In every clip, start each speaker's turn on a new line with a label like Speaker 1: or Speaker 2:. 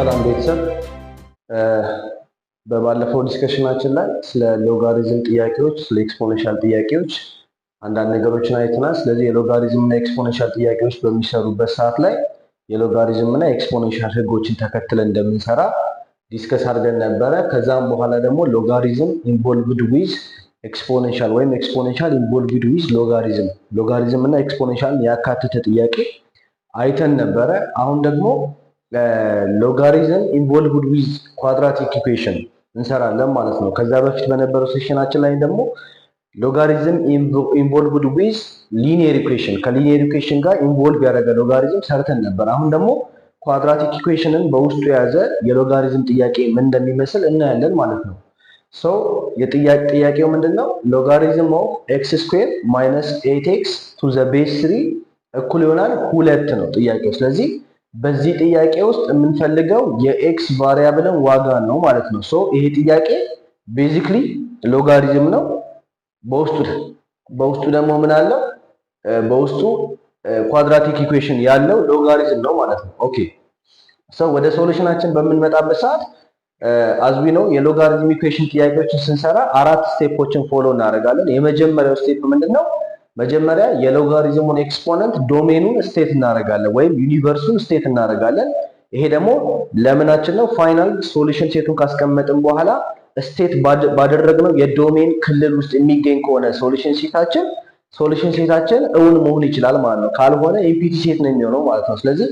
Speaker 1: ሰላም ቤተሰብ፣ በባለፈው ዲስከሽናችን ላይ ስለ ሎጋሪዝም ጥያቄዎች፣ ስለ ኤክስፖኔንሻል ጥያቄዎች አንዳንድ ነገሮችን አይተናል። ስለዚህ የሎጋሪዝም እና ኤክስፖኔንሻል ጥያቄዎች በሚሰሩበት ሰዓት ላይ የሎጋሪዝም እና ኤክስፖኔንሻል ህጎችን ተከትለን እንደምንሰራ ዲስከስ አድርገን ነበረ። ከዛም በኋላ ደግሞ ሎጋሪዝም ኢንቮልቭድ ዊዝ ኤክስፖኔንሻል ወይም ኤክስፖኔንሻል ኢንቮልቭድ ዊዝ ሎጋሪዝም፣ ሎጋሪዝም እና ኤክስፖኔንሻልን ያካተተ ጥያቄ አይተን ነበረ። አሁን ደግሞ ሎጋሪዝም ኢንቮልቭድ ዊዝ ኳድራቲክ ኢኩዌሽን እንሰራለን ማለት ነው። ከዛ በፊት በነበረው ሴሽናችን ላይ ደግሞ ሎጋሪዝም ኢንቮልቭድ ዊዝ ሊኒየር ኢኩዌሽን ከሊኒየር ኢኩዌሽን ጋር ኢንቮልቭ ያደረገ ሎጋሪዝም ሰርተን ነበር። አሁን ደግሞ ኳድራቲክ ኢኩዌሽንን በውስጡ የያዘ የሎጋሪዝም ጥያቄ ምን እንደሚመስል እናያለን ማለት ነው። ሶ ጥያቄው ምንድነው? ሎጋሪዝም ኦፍ ኤክስ ስኩዌር ማይነስ 8x ቱ ዘ ቤዝ 3 እኩል ይሆናል 2 ነው ጥያቄው። ስለዚህ በዚህ ጥያቄ ውስጥ የምንፈልገው የኤክስ ቫሪያብልን ዋጋ ነው ማለት ነው። ሶ ይሄ ጥያቄ ቤዚክሊ ሎጋሪዝም ነው። በውስጡ ደግሞ ምን አለው? በውስጡ ኳድራቲክ ኢኩዌሽን ያለው ሎጋሪዝም ነው ማለት ነው። ኦኬ ሶ ወደ ሶሉሽናችን በምንመጣበት ሰዓት አዝዊ ነው የሎጋሪዝም ኢኩዌሽን ጥያቄዎችን ስንሰራ 4 ስቴፖችን ፎሎ እናደርጋለን። የመጀመሪያው ስቴፕ ምንድነው? መጀመሪያ የሎጋሪዝሙን ኤክስፖነንት ዶሜኑን ስቴት እናደርጋለን ወይም ዩኒቨርሱን ስቴት እናደርጋለን። ይሄ ደግሞ ለምናችን ነው? ፋይናል ሶሉሽን ሴቱን ካስቀመጥን በኋላ ስቴት ባደረግነው የዶሜን ክልል ውስጥ የሚገኝ ከሆነ ሶሉሽን ሴታችን እውን መሆን ይችላል ማለት ነው። ካልሆነ ኤምፒቲ ሴት ነው የሚሆነው ማለት ነው። ስለዚህ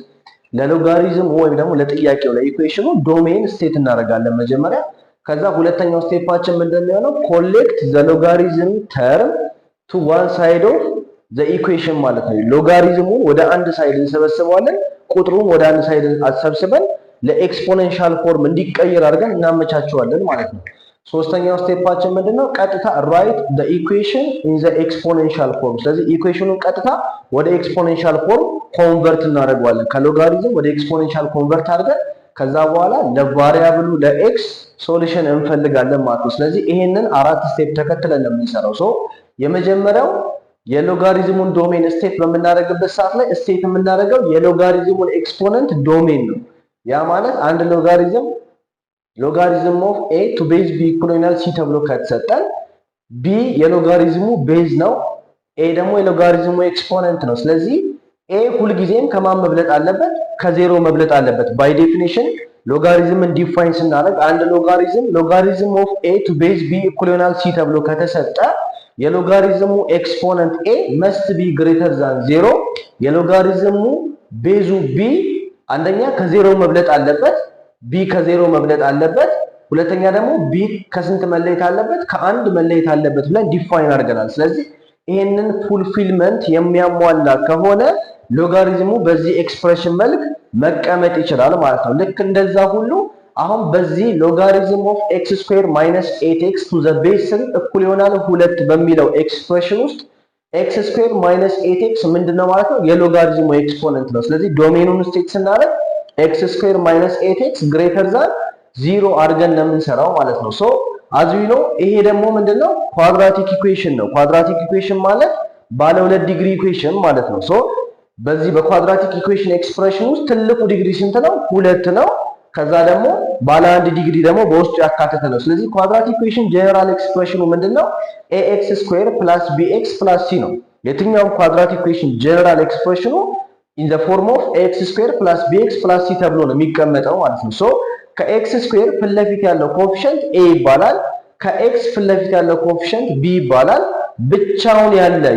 Speaker 1: ለሎጋሪዝም ወይም ደግሞ ለጥያቄው ለኢኩዌሽኑ ዶሜን ስቴት እናደርጋለን መጀመሪያ። ከዛ ሁለተኛው ስቴፓችን ምንድነው? ኮሌክት ዘ ሎጋሪዝም ተርም ቱ ዋን ሳይድ ኦፍ ዘ ኢኩዌሽን ማለት ነው። ሎጋሪዝሙን ወደ አንድ ሳይድ እንሰበስበዋለን፣ ቁጥሩን ወደ አንድ ሳይድ አሰብስበን ለኤክስፖኔንሻል ፎርም እንዲቀየር አድርገን እናመቻቸዋለን ማለት ነው። ሶስተኛው ስቴፓችን ምንድነው? ቀጥታ ራይት ዘ ኢኩዌሽን ኢን ዘ ኤክስፖኔንሻል ፎርም። ስለዚህ ኢኩዌሽኑን ቀጥታ ወደ ኤክስፖኔንሻል ፎርም ኮንቨርት እናደርገዋለን። ከሎጋሪዝም ወደ ኤክስፖኔንሻል ኮንቨርት አድርገን ከዛ በኋላ ለቫሪያብሉ ለኤክስ ሶሉሽን እንፈልጋለን ማለት ነው። ስለዚህ ይሄንን 4 ስቴፕ ተከትለን ነው የምንሰራው። ሶ የመጀመሪያው የሎጋሪዝሙን ዶሜን ስቴት በምናደርግበት ሰዓት ላይ ስቴት የምናደርገው የሎጋሪዝሙን ኤክስፖነንት ዶሜን ነው። ያ ማለት አንድ ሎጋሪዝም ኦፍ ኤ ቱ ቤዝ ቢ ኢኩዋል ይሆናል ሲ ተብሎ ከተሰጠን ቢ የሎጋሪዝሙ ቤዝ ነው፣ ኤ ደግሞ የሎጋሪዝሙ ኤክስፖነንት ነው። ስለዚህ ኤ ሁልጊዜም ከማን መብለጥ አለበት? ከዜሮ መብለጥ አለበት። ባይ ዴፊኒሽን ሎጋሪዝምን ዲፋይን ስናደርግ አንድ ሎጋሪዝም ኦፍ ኤ ቱ ቤዝ ቢ ኢኩዋል ይሆናል ሲ ተብሎ ከተሰጠ የሎጋሪዝሙ ኤክስፖነንት ኤ መስት ቢ ግሬተር ዛን ዜሮ። የሎጋሪዝሙ ቤዙ ቢ አንደኛ ከዜሮ መብለጥ አለበት፣ ቢ ከዜሮ መብለጥ አለበት። ሁለተኛ ደግሞ ቢ ከስንት መለየት አለበት? ከአንድ መለየት አለበት ብለን ዲፋይን አድርገናል። ስለዚህ ይሄንን ፉልፊልመንት የሚያሟላ ከሆነ ሎጋሪዝሙ በዚህ ኤክስፕሬሽን መልክ መቀመጥ ይችላል ማለት ነው። ልክ እንደዛ ሁሉ አሁን በዚህ ሎጋሪዝም ኦፍ ኤክስ ስኩዌር ማይነስ 8x ቱ ዘ ቤዝ 3 እኩል ይሆናል 2 በሚለው ኤክስፕሬሽን ውስጥ ኤክስ ስኩዌር ማይነስ 8x ምንድነው ማለት ነው? የሎጋሪዝሙ ኤክስፖነንት ነው። ስለዚህ ዶሜኑን ስቴት ስናደርግ ኤክስ ስኩዌር ማይነስ 8x ግሬተር ዛን 0 አድርገን ነው የምንሰራው ማለት ነው። ሶ አዝ ዊ ኖ ይሄ ደግሞ ምንድነው? ኳድራቲክ ኢኩዌሽን ነው። ኳድራቲክ ኢኩዌሽን ማለት ባለ 2 ዲግሪ ኢኩዌሽን ማለት ነው። ሶ በዚህ በኳድራቲክ ኢኩዌሽን ኤክስፕሬሽን ውስጥ ትልቁ ዲግሪ ስንት ነው? 2 ነው። ከዛ ደግሞ ባለ 1 ዲግሪ ደግሞ በውስጡ ያካተተ ነው። ስለዚህ ኳድራቲክ ኢኩዌሽን ጀነራል ኤክስፕሬሽኑ ምንድነው? ax ስኩዌር ፕላስ bx ፕላስ c ነው። የትኛውም ኳድራቲክ ኢኩዌሽን ጀነራል ኤክስፕሬሽኑ in the form of ax ስኩዌር ፕላስ bx ፕላስ c ተብሎ ነው የሚቀመጠው ማለት ነው። ሶ ከኤክስ ስኩዌር ፊት ለፊት ያለው ኮኤፊሺየንት a ይባላል። ከኤክስ ፊት ለፊት ያለው ኮኤፊሺየንት b ይባላል። ብቻውን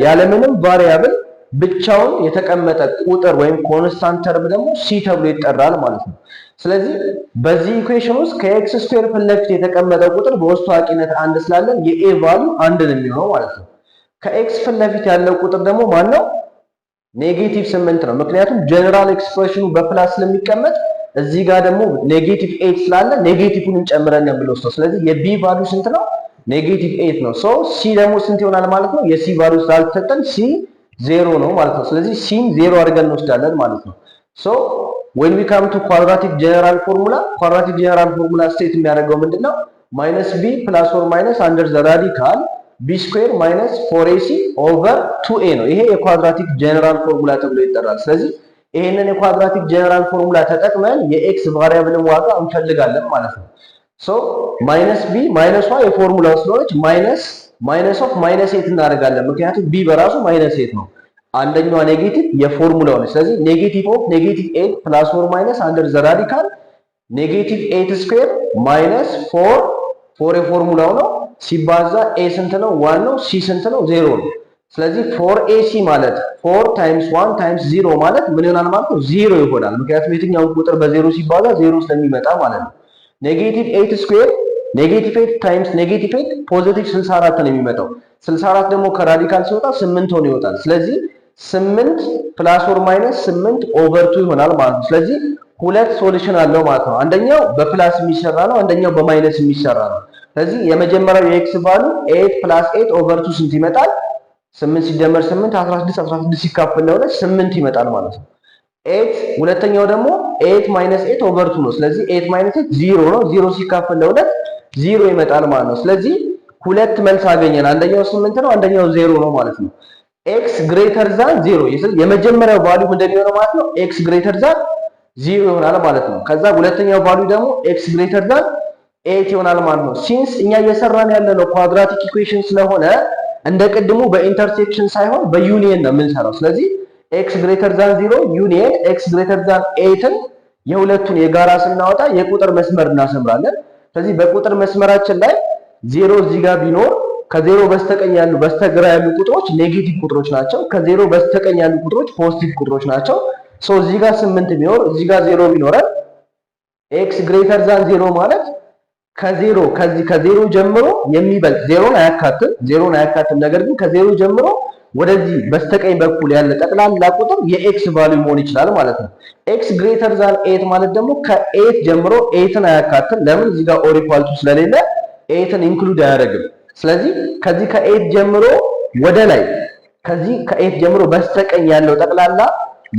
Speaker 1: ያለምንም ቫሪያብል ብቻውን የተቀመጠ ቁጥር ወይም ኮንስታንት ተርም ደግሞ c ተብሎ ይጠራል ማለት ነው። ስለዚህ በዚህ ኢኩዌሽን ውስጥ ከኤክስ ስኩዌር ፊት ለፊት የተቀመጠው ቁጥር በውስጡ ታዋቂነት 1 ስላለን የኤ ቫልዩ 1 ነው የሚሆነው ማለት ነው። ከኤክስ ፊት ለፊት ያለው ቁጥር ደግሞ ማን ነው? ኔጌቲቭ 8 ነው። ምክንያቱም ጀነራል ኤክስፕሬሽኑ በፕላስ ስለሚቀመጥ እዚህ ጋር ደግሞ ኔጌቲቭ 8 ስላለ ኔጌቲቭን ጨምረን ነው ብለው። ስለዚህ የቢ ቫልዩ ስንት ነው? ኔጌቲቭ 8 ነው። ሶ ሲ ደግሞ ስንት ይሆናል ማለት ነው? የሲ ቫልዩ ስላልተሰጠን ሲ 0 ነው ማለት ነው። ስለዚህ ሲን 0 አድርገን እንወስዳለን ማለት ነው። ሶ when we come to quadratic general formula ስቴት የሚያደርገው ምንድነው? ማይነስ b ፕላስ ኦር ማይነስ አንደር ዘ ራዲካል b ስኩዌር ማይነስ 4ac ኦቨር 2a ነው። ይሄ የኳድራቲክ ጀነራል ፎርሙላ ተብሎ ይጠራል። ስለዚህ ይሄንን የኳድራቲክ ጀነራል ፎርሙላ ተጠቅመን የኤክስ ቫሪያብልን ዋጋ እንፈልጋለን ማለት ነው። ሶ ማይነስ ቢ ማይነሷ የፎርሙላው ስለሆነች ማይነስ ኦፍ ማይነስ 8 እናደርጋለን። ምክንያቱም ቢ በራሱ ማይነስ 8 ነው። አንደኛዋ ኔጌቲቭ የፎርሙላው ነች። ስለዚህ ኔጌቲቭ ኦፍ ኔጌቲቭ 8 ፕላስ ኦር ማይነስ አንደር ዘ ራዲካል ኔጌቲቭ 8 ስኩዌር ማይነስ 4 የፎርሙላው ነው ሲባዛ ኤ ስንት ነው? 1 ነው። ሲ ስንት ነው? 0 ነው። ስለዚህ 4ac ማለት 4 ታይምስ 1 ታይምስ 0 ማለት ምን ይሆናል ማለት ነው? 0 ይሆናል። ምክንያቱም የትኛው ቁጥር በ0 ሲባዛ 0 ስለሚመጣ ማለት ነው። ኔጌቲቭ 8 ስኩዌር ኔጌቲቭ 8 ታይምስ ኔጌቲቭ 8 ፖዚቲቭ 64 ነው የሚመጣው። 64 ደግሞ ከራዲካል ሲወጣ 8 ሆኖ ይወጣል። ስለዚህ 8 ፕላስ ኦር ማይነስ 8 ኦቨር 2 ይሆናል ማለት ነው። ስለዚህ ሁለት ሶሉሽን አለው ማለት ነው። አንደኛው በፕላስ የሚሰራ ነው፣ አንደኛው በማይነስ የሚሰራ ነው። ስለዚህ የመጀመሪያው የኤክስ ቫልዩ 8 ፕላስ 8 ኦቨር 2 ስንት ይመጣል? 8 ሲደመር 8 16 ሲካፈል ለሁለት 8 ይመጣል ማለት ነው። 8 ሁለተኛው ደግሞ 8 ማይነስ 8 ኦቨር 2 ነው። ስለዚህ 8 ማይነስ 8 0 ነው። 0 ሲካፈል ለሁለት 0 ይመጣል ማለት ነው። ስለዚህ ሁለት መልስ አገኘን። አንደኛው 8 ነው፣ አንደኛው 0 ነው ማለት ነው። ኤክስ ግሬተር ዛን 0 የመጀመሪያው ቫልዩ እንደሚሆነው ማለት ነው ኤክስ ግሬተር ዛን 0 ይሆናል ማለት ነው። ከዛ ሁለተኛው ቫልዩ ደግሞ ኤክስ ግሬተር ዛን 8 ይሆናል ማለት ነው። ሲንስ እኛ እየሰራን ያለነው ኳድራቲክ ኢኩዌሽን ስለሆነ እንደ ቅድሙ በኢንተርሴክሽን ሳይሆን በዩኒየን ነው የምንሰራው። ስለዚህ ኤክስ ግሬተር ዛን 0 ዩኒየን ኤክስ ግሬተር ዛን 8ን የሁለቱን የጋራ ስናወጣ የቁጥር መስመር እናሰምራለን። ስለዚህ በቁጥር መስመራችን ላይ 0 እዚህ ጋር ቢኖር ከ0 በስተቀኝ ያሉ በስተግራ ያሉ ቁጥሮች ኔጌቲቭ ቁጥሮች ናቸው። ከ0 በስተቀኝ ያሉ ቁጥሮች ፖዚቲቭ ቁጥሮች ናቸው። ሶ እዚህ ጋር 8 ቢኖር እዚህ ጋር 0 ቢኖረን ኤክስ ግሬተር ዛን 0 ማለት ከዜሮ ጀምሮ የሚበልጥ ዜሮን አያካትም። ነገር ግን ከዜሮ ጀምሮ ወደዚህ በስተቀኝ በኩል ያለ ጠቅላላ ቁጥር የኤክስ ቫልዩ መሆን ይችላል ማለት ነው። ኤክስ ግሬተር ዛን 8 ማለት ደግሞ ከ8 ጀምሮ 8ን አያካትም። ለምን? እዚህ ጋር ኦር ኢኳል ቱ ስለሌለ 8ን ኢንክሉድ አያደርግም። ስለዚህ ከዚህ ከ8 ጀምሮ ወደ ላይ ከዚህ ከ8 ጀምሮ በስተቀኝ ያለው ጠቅላላ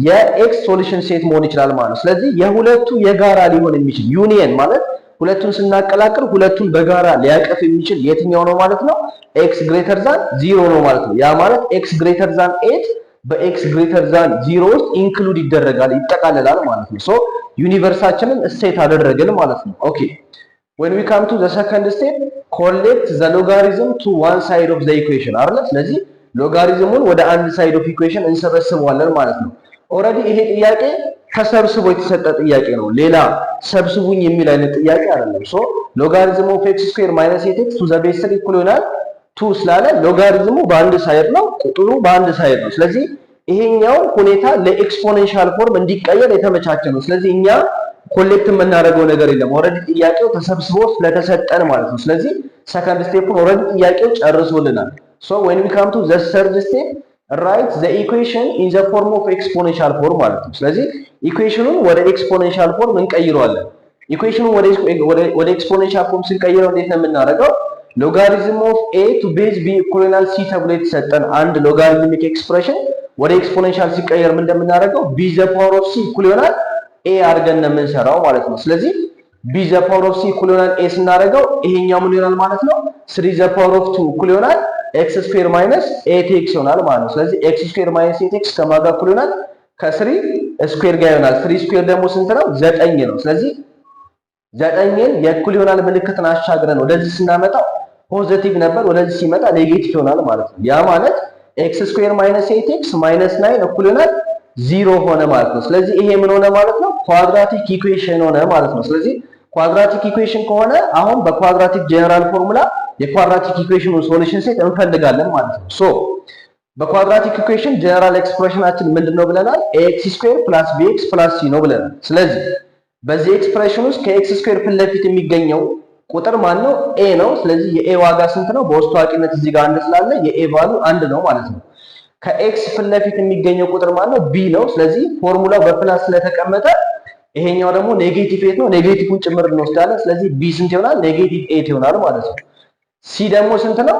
Speaker 1: የኤክስ ሶሉሽን ሴት መሆን ይችላል ማለት ነው። ስለዚህ የሁለቱ የጋራ ሊሆን የሚችል ዩኒየን ማለት ሁለቱን ስናቀላቅል ሁለቱን በጋራ ሊያቀፍ የሚችል የትኛው ነው ማለት ነው? ኤክስ ግሬተር ዛን 0 ነው ማለት ነው። ያ ማለት ኤክስ ግሬተር ዛን 8 በኤክስ ግሬተር ዛን 0 ውስጥ ኢንክሉድ ይደረጋል ይጠቃለላል ማለት ነው። ሶ ዩኒቨርሳችንን ስቴት አደረግን ማለት ነው። ኦኬ when we come to the second step collect the logarithm to one side of the equation አይደል? ስለዚህ ሎጋሪዝሙን ወደ አንድ ሳይድ ኦፍ ኢኩዌሽን እንሰበስበዋለን ማለት ነው። ኦልሬዲ ይሄ ጥያቄ ተሰብስቦ የተሰጠ ጥያቄ ነው። ሌላ ሰብስቡኝ የሚል አይነት ጥያቄ አይደለም። ሶ ሎጋሪዝም ኦፍ ኤክስ ስኩዌር ማይነስ 8 ቱ ዘ ቤዝ 3 ኢኩል ይሆናል 2 ስላለ ሎጋሪዝሙ በአንድ ሳይድ ነው፣ ቁጥሩ በአንድ ሳይድ ነው። ስለዚህ ይሄኛው ሁኔታ ለኤክስፖኔንሻል ፎርም እንዲቀየር የተመቻቸ ነው። ስለዚህ እኛ ኮሌክት የምናደርገው ነገር የለም። ኦልሬዲ ጥያቄው ተሰብስቦ ስለተሰጠን ማለት ነው። ስለዚህ ሰከንድ ስቴፑን ኦልሬዲ ጥያቄው ጨርሶልናል። ሶ when we come to the third step write the equation in the form of exponential form ማለት ነው። ስለዚህ ኢኩዌሽኑን ወደ ኤክስፖኔንሻል ፎርም እንቀይረዋለን። ኢኩዌሽኑን ወደ ኤክስፖኔንሻል ፎርም ስንቀይረው እንዴት ነው የምናደርገው? ሎጋሪዝም ኦፍ a to base b equal ይሆናል c ተብሎ የተሰጠን አንድ ሎጋሪዝሚክ ኤክስፕሬሽን ወደ ኤክስፖኔንሻል ሲቀየር ምን እንደምናደርገው b the power of c equal ይሆናል a አድርገን ነው የምንሰራው ማለት ነው። ስለዚህ b the power of c equal ይሆናል a ስናደርገው ይሄኛው ምን ይሆናል ማለት ነው? 3 the power of 2 equal ይሆናል ኤክስ ስኩዌር ማይነስ 8x ይሆናል ማለት ነው። ስለዚህ ኤክስ ስኩዌር ማይነስ 8x ከማጋ እኩል ይሆናል ከ3 ስኩዌር ጋር ይሆናል። 3 ስኩዌር ደግሞ ስንት ነው? 9 ነው። ስለዚህ 9ን የእኩል ይሆናል ምልክትን አሻግረን ወደዚህ ስናመጣው ፖዚቲቭ ነበር፣ ወደዚህ ሲመጣ ኔጌቲቭ ይሆናል ማለት ነው። ያ ማለት ኤክስ ስኩዌር ማይነስ 8x ማይነስ 9 እኩል ይሆናል 0 ሆነ ማለት ነው። ስለዚህ ይሄ ምን ሆነ ማለት ነው? ኳድራቲክ ኢኩዌሽን ሆነ ማለት ነው። ስለዚህ ኳድራቲክ ኢኩዌሽን ከሆነ አሁን በኳድራቲክ ጀነራል ፎርሙላ የኳድራቲክ ኢኩዌሽኑን ሶሉሽን ሴት እንፈልጋለን ማለት ነው። ሶ በኳድራቲክ ኢኩዌሽን ጀነራል ኤክስፕሬሽናችን ምንድነው ብለናል? ኤክስ ስኩዌር ፕላስ ቢኤክስ ፕላስ ሲ ነው ብለናል። ስለዚህ በዚህ ኤክስፕሬሽን ውስጥ ከኤክስ ስኩዌር ፊት ለፊት የሚገኘው ቁጥር ማን ነው? ኤ ነው። ስለዚህ የኤ ዋጋ ስንት ነው? በውስጥ ታዋቂነት እዚህ ጋር አንድ ስላለ የኤ ቫልዩ 1 ነው ማለት ነው። ከኤክስ ፊት ለፊት የሚገኘው ቁጥር ማን ነው? ቢ ነው። ስለዚህ ፎርሙላው በፕላስ ስለተቀመጠ ይሄኛው ደግሞ ኔጌቲቭ 8 ነው። ኔጌቲቭን ጭምር እንወስዳለን። ስለዚህ ቢ ስንት ይሆናል? ኔጌቲቭ 8 ይሆናል ማለት ነው። ሲ ደግሞ ስንት ነው?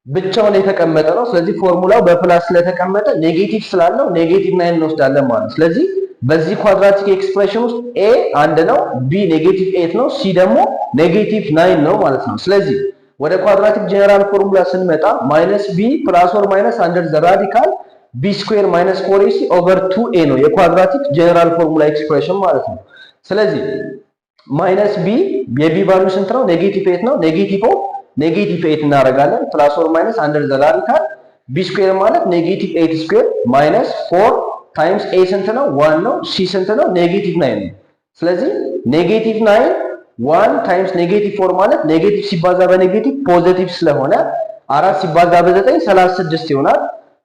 Speaker 1: ብቻውን የተቀመጠ ነው። ስለዚህ ፎርሙላው በፕላስ ስለተቀመጠ ኔጌቲቭ ስላለው ኔጌቲቭ 9 እንወስዳለን ማለት ነው። ስለዚህ በዚህ ኳድራቲክ ኤክስፕሬሽን ውስጥ ኤ 1 ነው፣ ቢ ኔጌቲቭ 8 ነው፣ ሲ ደግሞ ኔጌቲቭ 9 ነው ማለት ነው። ስለዚህ ወደ ኳድራቲክ ጀነራል ፎርሙላ ስንመጣ ማይነስ ቢ ፕላስ ኦር ማይነስ አንደር ዘ ራዲካል b ስኩዌር ማይነስ 4ac ኦቨር 2a ነው የኳድራቲክ ጀነራል ፎርሙላ ኤክስፕሬሽን ማለት ነው። ስለዚህ ማይነስ b የb ቫልዩ ስንት ነው? ኔጌቲቭ 8 ነው። ኔጌቲቭ 8 እናደርጋለን ፕላስ ኦር ማይነስ አንደር ዘ ራዲካል b ስኩዌር ማለት ኔጌቲቭ 8 ስኩዌር ማይነስ 4 ታይምስ a ስንት ነው? 1 ነው። c ስንት ነው? ኔጌቲቭ 9 ነው። ስለዚህ ኔጌቲቭ 9 1 ታይምስ ኔጌቲቭ 4 ማለት ኔጌቲቭ ሲባዛ በኔጌቲቭ ፖዚቲቭ ስለሆነ 4 ሲባዛ በ9 36 ይሆናል።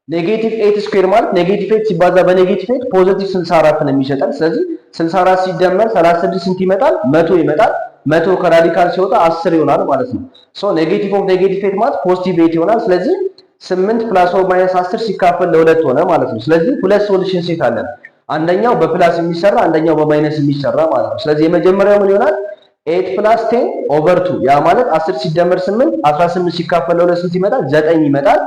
Speaker 1: ኔጌቲቭ 8 ስኩዌር ማለት ኔጌቲቭ 8 ሲባዛ በኔጌቲቭ 8 ፖዚቲቭ 64 ነው የሚሰጠን። ስለዚህ 64 ሲደመር 36 ስንት ይመጣል? 100 ይመጣል። 100 ከራዲካል ሲወጣ 10 ይሆናል ማለት ነው። ሶ ኔጌቲቭ ኦፍ ኔጌቲቭ 8 ማለት ፖዚቲቭ 8 ይሆናል። ስለዚህ 8 ፕላስ ኦር ማይነስ 10 ሲካፈል ለሁለት ሆነ ማለት ነው። ስለዚህ ሁለት ሶሉሽን ሴት አለን። አንደኛው በፕላስ የሚሰራ አንደኛው በማይነስ የሚሰራ ማለት ነው። ስለዚህ የመጀመሪያው ምን ይሆናል? 8 ፕላስ 10 ኦቨር 2 ያ ማለት 10 ሲደመር 8 18 ሲካፈል ለሁለት ስንት ይመጣል? 9 ይመጣል።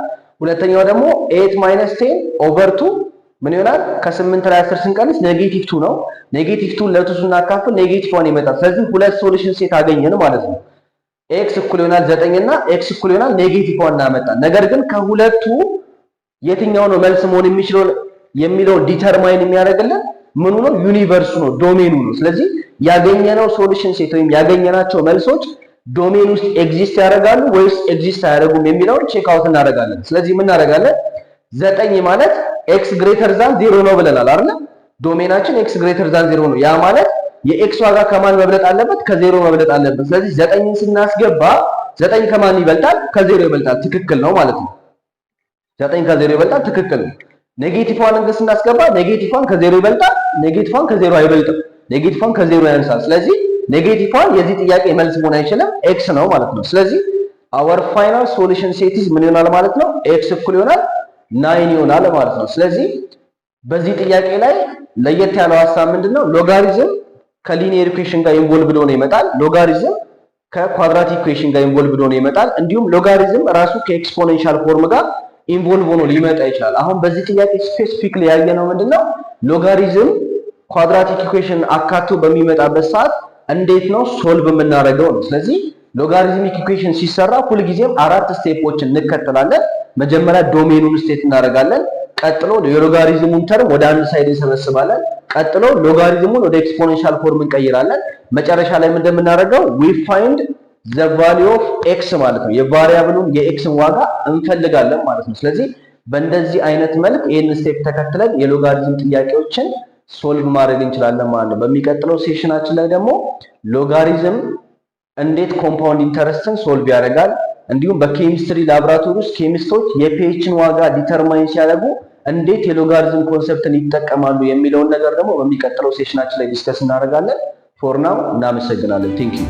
Speaker 1: ሁለተኛው ደግሞ 8 ማይነስ 10 ኦቨር 2 ምን ይሆናል? ከ8 ላይ 10 ስንቀንስ ኔጌቲቭ 2 ነው። ኔጌቲቭ 2 ለቱ ስናካፍል ኔጌቲቭ 1 ይመጣል። ስለዚህ ሁለት ሶሉሽን ሴት አገኘን ማለት ነው። ኤክስ እኩል ይሆናል 9 እና ኤክስ እኩል ይሆናል ኔጌቲቭ 1 እናመጣን። ነገር ግን ከሁለቱ የትኛው ነው መልስ መሆን የሚችለው የሚለው ዲተርማይን የሚያደርግልን ምኑ ነው? ዩኒቨርሱ ነው፣ ዶሜኑ ነው። ስለዚህ ያገኘነው ሶሉሽን ሴት ወይም ያገኘናቸው መልሶች ዶሜን ውስጥ ኤግዚስት ያደርጋሉ ወይስ ኤግዚስት አያደርጉም የሚለውን ቼክ አውት እናደርጋለን። ስለዚህ ምን እናደርጋለን? 9 ማለት ኤክስ ግሬተር ዛን 0 ነው ብለናል አይደል? ዶሜናችን ኤክስ ግሬተር ዛን 0 ነው። ያ ማለት የኤክስ ዋጋ ከማን መብለጥ አለበት? ከ0 መብለጥ አለበት። ስለዚህ 9ን ስናስገባ 9 ከማን ይበልጣል? ከ0 ይበልጣል። ትክክል ነው ማለት ነው። 9 ከ0 ይበልጣል። ትክክል ነው። ኔጌቲቭ 1 ስናስገባ ኔጌቲቭ 1 ከ0 ይበልጣል። ኔጌቲቭ 1 ከ0 አይበልጥም። ኔጌቲቭ 1 ከ0 ያንሳል። ስለዚህ ኔጌቲቭ 1 የዚህ ጥያቄ መልስ መሆን አይችልም፣ ኤክስ ነው ማለት ነው። ስለዚህ our final solution set is ምን ይሆናል ማለት ነው? ኤክስ እኩል ይሆናል 9 ይሆናል ማለት ነው። ስለዚህ በዚህ ጥያቄ ላይ ለየት ያለው ሐሳብ ምንድነው? ሎጋሪዝም ከሊኒየር ኢኩዌሽን ጋር ኢንቮልቭ ሆኖ ይመጣል። ሎጋሪዝም ከኳድራቲክ ኢኩዌሽን ጋር ኢንቮልቭ ሆኖ ይመጣል። እንዲሁም ሎጋሪዝም ራሱ ከኤክስፖኔንሻል ፎርም ጋር ኢንቮልቭ ሆኖ ሊመጣ ይችላል። አሁን በዚህ ጥያቄ ስፔሲፊክሊ ያየነው ምንድነው? ሎጋሪዝም ኳድራቲክ ኢኩዌሽን አካቶ በሚመጣበት ሰዓት እንዴት ነው ሶልቭ የምናደርገው ነው። ስለዚህ ሎጋሪዝሚክ ኢኩዌሽን ሲሰራ ሁልጊዜም 4 ስቴፖችን እንከተላለን። መጀመሪያ ዶሜኑን ስቴት እናደርጋለን። ቀጥሎ የሎጋሪዝሙን ተርም ወደ አንድ ሳይድ እንሰበስባለን። ቀጥሎ ሎጋሪዝሙን ወደ ኤክስፖኔንሻል ፎርም እንቀይራለን። መጨረሻ ላይ ምን እንደምናደርገው we find the value of x ማለት ነው። የቫሪያብሉን የኤክስን ዋጋ እንፈልጋለን ማለት ነው። ስለዚህ በእንደዚህ አይነት መልክ ይሄን ስቴፕ ተከትለን የሎጋሪዝም ጥያቄዎችን ሶልቭ ማድረግ እንችላለን ማለት ነው። በሚቀጥለው ሴሽናችን ላይ ደግሞ ሎጋሪዝም እንዴት ኮምፓውንድ ኢንተረስትን ሶልቭ ያደርጋል፣ እንዲሁም በኬሚስትሪ ላብራቶሪ ውስጥ ኬሚስቶች የፒኤችን ዋጋ ዲተርማይን ሲያደርጉ እንዴት የሎጋሪዝም ኮንሰፕትን ይጠቀማሉ የሚለውን ነገር ደግሞ በሚቀጥለው ሴሽናችን ላይ ዲስከስ እናደርጋለን። ፎር ናው እናመሰግናለን። ቴንክ ዩ